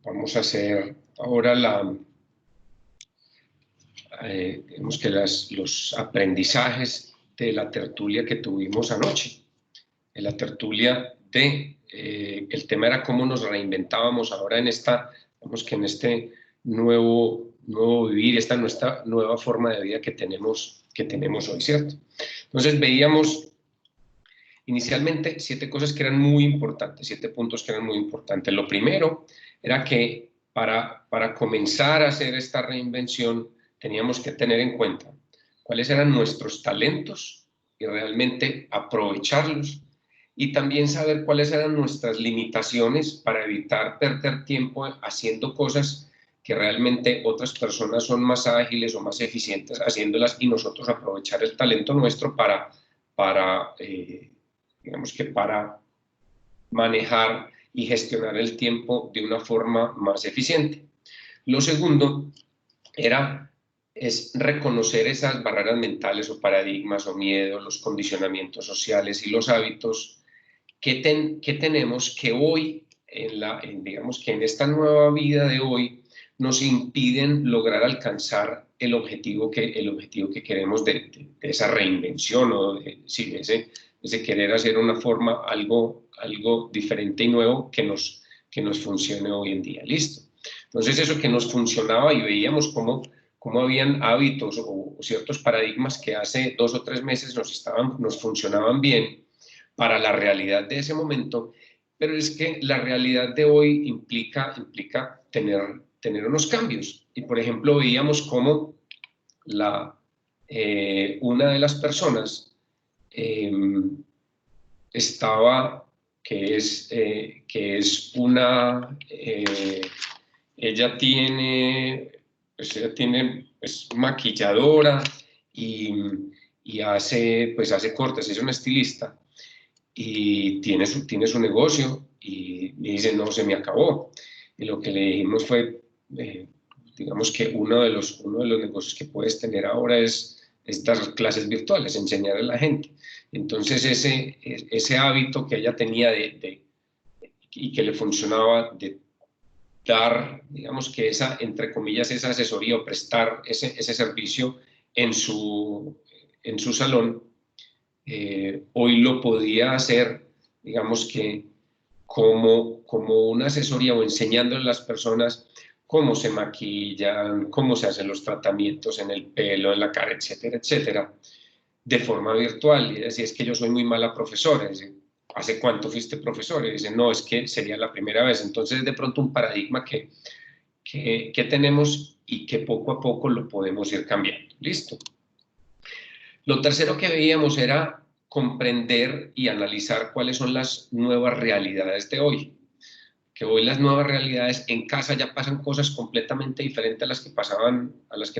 Vamos a hacer ahora digamos que los aprendizajes de la tertulia que tuvimos anoche. En la tertulia el tema era cómo nos reinventábamos ahora en digamos que en este nuevo vivir, esta nuestra nueva forma de vida que tenemos hoy, ¿cierto? Entonces veíamos inicialmente 7 cosas que eran muy importantes, 7 puntos que eran muy importantes. Lo primero era que para comenzar a hacer esta reinvención teníamos que tener en cuenta cuáles eran nuestros talentos y realmente aprovecharlos, y también saber cuáles eran nuestras limitaciones para evitar perder tiempo haciendo cosas que realmente otras personas son más ágiles o más eficientes haciéndolas, y nosotros aprovechar el talento nuestro digamos que para manejar y gestionar el tiempo de una forma más eficiente. Lo segundo es reconocer esas barreras mentales o paradigmas o miedos, los condicionamientos sociales y los hábitos que tenemos que hoy, digamos que en esta nueva vida de hoy, nos impiden lograr alcanzar el objetivo que queremos de esa reinvención, o sí, ese querer hacer una forma, algo diferente y nuevo que nos funcione hoy en día. Listo. Entonces, eso que nos funcionaba y veíamos cómo habían hábitos o ciertos paradigmas que hace 2 o 3 meses nos funcionaban bien para la realidad de ese momento, pero es que la realidad de hoy implica tener unos cambios. Y, por ejemplo, veíamos cómo una de las personas ella es maquilladora y hace cortes, es una estilista, y tiene su negocio, y dice, no, se me acabó. Y lo que le dijimos fue, digamos que uno de los negocios que puedes tener ahora es dar clases virtuales, enseñar a la gente. Entonces ese hábito que ella tenía y que le funcionaba de dar, digamos que entre comillas, esa asesoría o prestar ese servicio en su salón, hoy lo podía hacer, digamos que como una asesoría, o enseñándole a las personas cómo se maquillan, cómo se hacen los tratamientos en el pelo, en la cara, etcétera, etcétera, de forma virtual. Y decía, es que yo soy muy mala profesora. Y dice, ¿hace cuánto fuiste profesor? Y dice, no, es que sería la primera vez. Entonces, de pronto, un paradigma que tenemos y que poco a poco lo podemos ir cambiando. Listo. Lo tercero que veíamos era comprender y analizar cuáles son las nuevas realidades de hoy. Que hoy las nuevas realidades en casa ya pasan cosas completamente diferentes a las que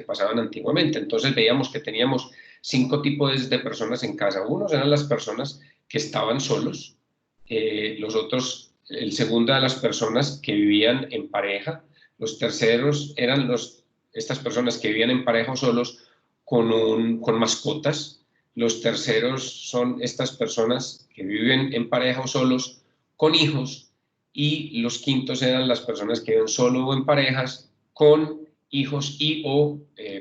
pasaban antiguamente. Entonces veíamos que teníamos 5 tipos de personas en casa. Unos eran las personas que estaban solos, los otros, el segundo, de las personas que vivían en pareja. Los terceros eran estas personas que vivían en pareja o solos con mascotas. Los terceros son estas personas que viven en pareja o solos con hijos. Y los quintos eran las personas que viven solo o en parejas con hijos o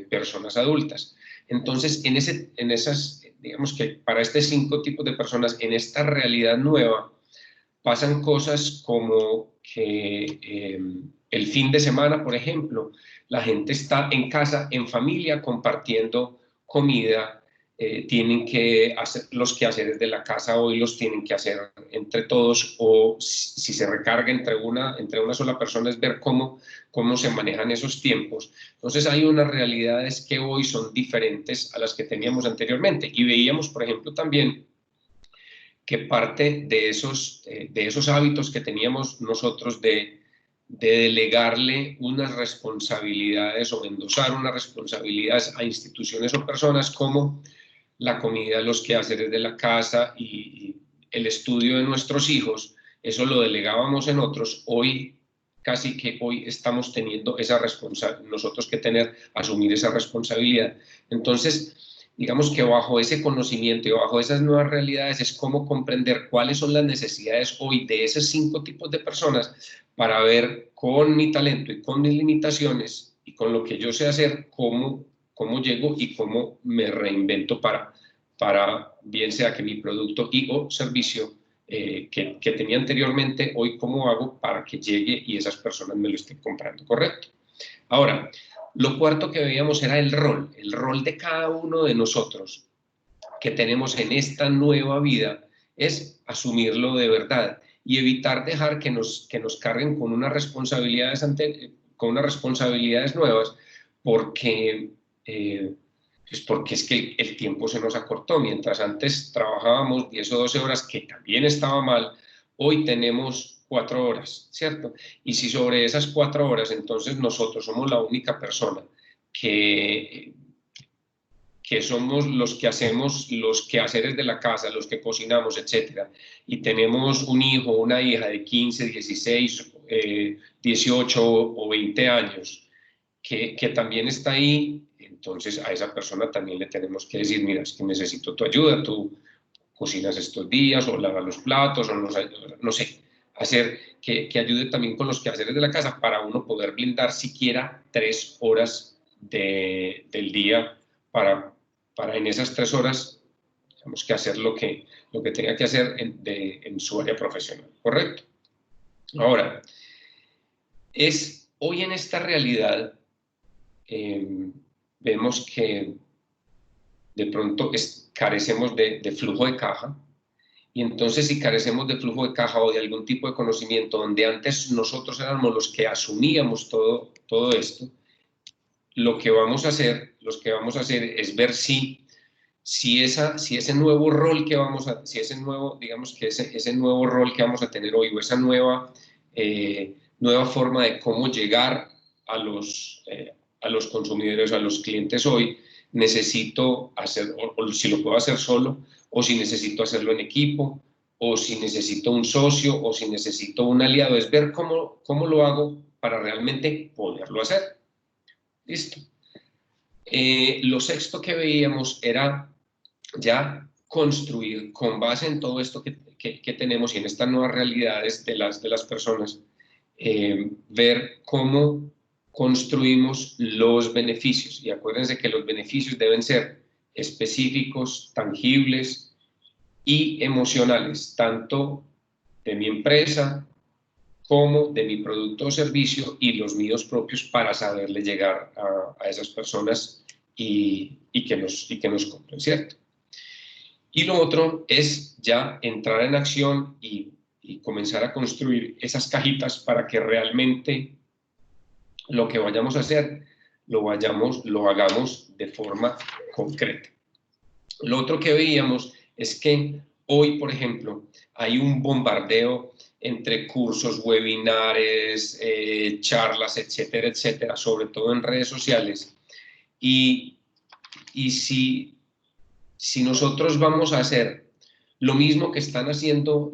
personas adultas. Entonces, digamos que para estos 5 tipos de personas, en esta realidad nueva, pasan cosas como que el fin de semana, por ejemplo, la gente está en casa, en familia, compartiendo comida. Tienen que hacer los quehaceres de la casa, hoy los tienen que hacer entre todos, o si se recarga entre una sola persona, es ver cómo se manejan esos tiempos. Entonces hay unas realidades que hoy son diferentes a las que teníamos anteriormente, y veíamos, por ejemplo, también que parte de esos hábitos que teníamos nosotros de delegarle unas responsabilidades o endosar unas responsabilidades a instituciones o personas, como la comida, los quehaceres de la casa y el estudio de nuestros hijos, eso lo delegábamos en otros. Hoy estamos teniendo nosotros que asumir esa responsabilidad. Entonces, digamos que bajo ese conocimiento y bajo esas nuevas realidades es cómo comprender cuáles son las necesidades hoy de esos 5 tipos de personas para ver con mi talento y con mis limitaciones y con lo que yo sé hacer, cómo llego y cómo me reinvento para bien sea que mi producto y o servicio que tenía anteriormente, hoy cómo hago para que llegue y esas personas me lo estén comprando, ¿correcto? Ahora, lo cuarto que veíamos era el rol de cada uno de nosotros que tenemos en esta nueva vida es asumirlo de verdad y evitar dejar que nos carguen con unas responsabilidades nuevas porque, porque es que el tiempo se nos acortó. Mientras antes trabajábamos 10 o 12 horas, que también estaba mal, hoy tenemos 4 horas, ¿cierto? Y si sobre esas 4 horas entonces nosotros somos la única persona que somos los que hacemos los quehaceres de la casa, los que cocinamos, etcétera, y tenemos un hijo o una hija de 15, 16, 18 o 20 años que también está ahí, entonces a esa persona también le tenemos que decir, mira, es que necesito tu ayuda, tú cocinas estos días o lavas los platos o no sé, hacer que ayude también con los quehaceres de la casa para uno poder blindar siquiera 3 horas del día para en esas 3 horas tenemos que hacer lo que tenga que hacer en su área profesional, ¿correcto? Ahora, hoy en esta realidad vemos que de pronto carecemos de flujo de caja, y entonces si carecemos de flujo de caja o de algún tipo de conocimiento donde antes nosotros éramos los que asumíamos todo esto, lo que vamos a hacer es ver si ese nuevo rol que vamos a, si ese nuevo, digamos que ese nuevo rol que vamos a tener hoy o esa nueva forma de cómo llegar a los consumidores, a los clientes hoy, necesito hacer, o si lo puedo hacer solo, o si necesito hacerlo en equipo, o si necesito un socio, o si necesito un aliado, es ver cómo lo hago para realmente poderlo hacer. Listo. Lo sexto que veíamos era ya construir con base en todo esto que tenemos y en estas nuevas realidades de las personas, ver cómo construimos los beneficios. Y acuérdense que los beneficios deben ser específicos, tangibles y emocionales, tanto de mi empresa como de mi producto o servicio y los míos propios para saberle llegar a esas personas y que nos compren, ¿cierto? Y lo otro es ya entrar en acción y comenzar a construir esas cajitas para que realmente lo que vayamos a hacer lo hagamos de forma concreta. Lo otro que veíamos es que hoy, por ejemplo, hay un bombardeo entre cursos, webinares, charlas, etcétera, etcétera, sobre todo en redes sociales. Y si nosotros vamos a hacer lo mismo que están haciendo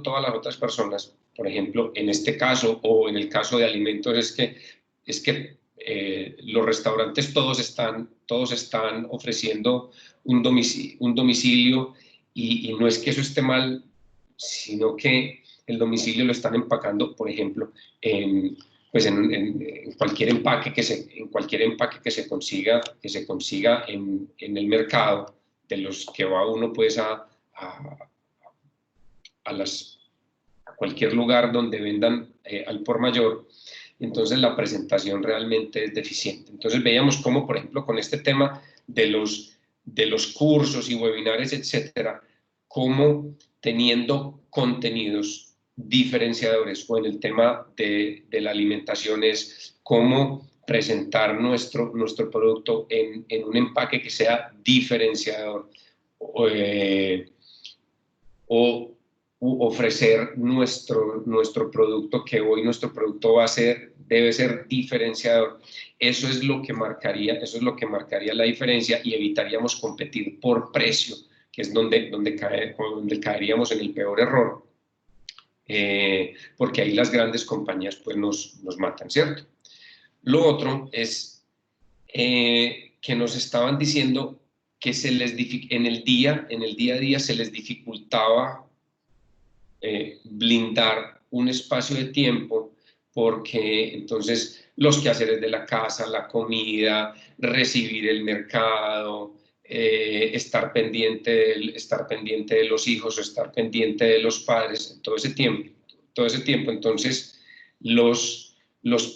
todas las otras personas, por ejemplo, en este caso o en el caso de alimentos, es que los restaurantes todos están ofreciendo un domicilio y no es que eso esté mal, sino que el domicilio lo están empacando, por ejemplo, en cualquier empaque que se consiga en el mercado, de los que va uno pues a cualquier lugar donde vendan al por mayor. Entonces la presentación realmente es deficiente. Entonces veíamos cómo, por ejemplo, con este tema de los cursos y webinares, etcétera, cómo teniendo contenidos diferenciadores, o en el tema de la alimentación es cómo presentar nuestro producto en un empaque que sea diferenciador, o ofrecer nuestro producto, que hoy nuestro producto debe ser diferenciador. Eso es lo que marcaría la diferencia y evitaríamos competir por precio, que es donde caeríamos en el peor error, porque ahí las grandes compañías pues nos matan, ¿cierto? Lo otro es que nos estaban diciendo que en el día a día se les dificultaba blindar un espacio de tiempo, porque entonces los quehaceres de la casa, la comida, recibir el mercado, estar pendiente de los hijos o estar pendiente de los padres, todo ese tiempo. Entonces, los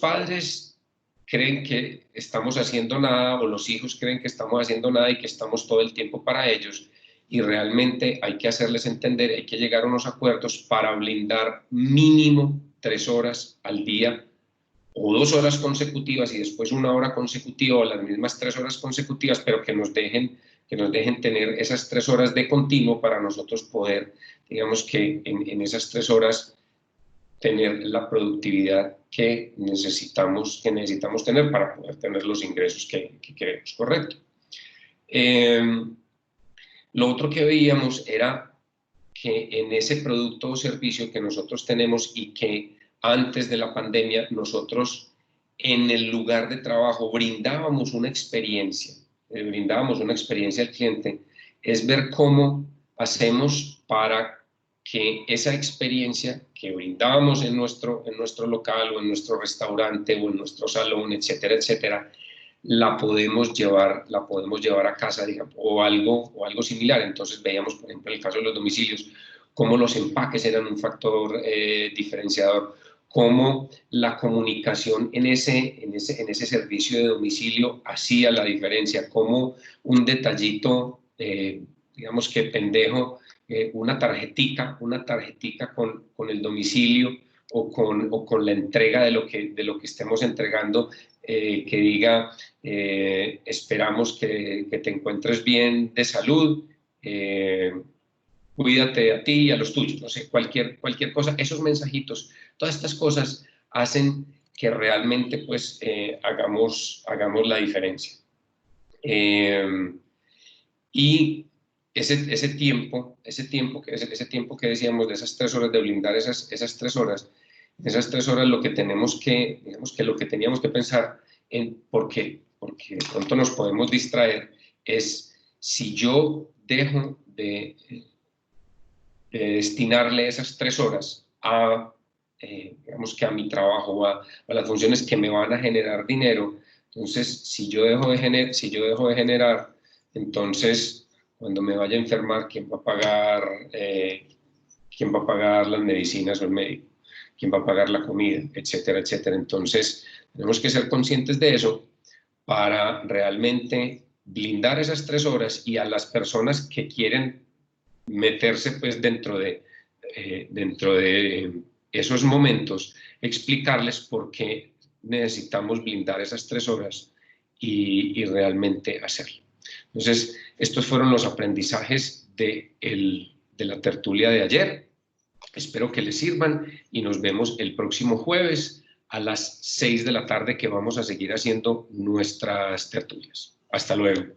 padres creen que estamos haciendo nada, o los hijos creen que estamos haciendo nada y que estamos todo el tiempo para ellos, y realmente hay que hacerles entender, hay que llegar a unos acuerdos para blindar mínimo 3 horas al día, o 2 horas consecutivas y después 1 hora consecutiva, o las mismas 3 horas consecutivas, pero que nos dejen tener esas 3 horas de continuo para nosotros poder, digamos que en esas 3 horas, tener la productividad que necesitamos tener para poder tener los ingresos que queremos, ¿correcto? Lo otro que veíamos era que en ese producto o servicio que nosotros tenemos, y que antes de la pandemia nosotros en el lugar de trabajo brindábamos una experiencia al cliente, es ver cómo hacemos para que esa experiencia que brindábamos en nuestro local, o en nuestro restaurante, o en nuestro salón, etcétera, etcétera, la podemos llevar a casa, digamos, o algo similar. Entonces veíamos, por ejemplo, en el caso de los domicilios, cómo los empaques eran un factor diferenciador, cómo la comunicación en ese servicio de domicilio hacía la diferencia, cómo un detallito, digamos que pendejo, una tarjetica con el domicilio, o con la entrega de lo que estemos entregando, que diga, esperamos que te encuentres bien de salud, cuídate a ti y a los tuyos, no sé, cualquier cosa. Esos mensajitos, todas estas cosas hacen que realmente pues hagamos la diferencia. Y ese tiempo que decíamos, de esas 3 horas, de blindar esas 3 horas, lo que tenemos que, digamos que lo que teníamos que pensar porque de pronto nos podemos distraer, es si yo dejo de destinarle esas 3 horas a, digamos que a mi trabajo, o a las funciones que me van a generar dinero. Entonces, si yo dejo de generar, entonces, cuando me vaya a enfermar, ¿quién va a pagar las medicinas, o el médico? ¿Quién va a pagar la comida? Etcétera, etcétera. Entonces, tenemos que ser conscientes de eso para realmente blindar esas 3 horas, y a las personas que quieren meterse pues dentro de esos momentos, explicarles por qué necesitamos blindar esas 3 horas y realmente hacerlo. Entonces, estos fueron los aprendizajes de la tertulia de ayer. Espero que les sirvan, y nos vemos el próximo jueves a las 6 de la tarde, que vamos a seguir haciendo nuestras tertulias. Hasta luego.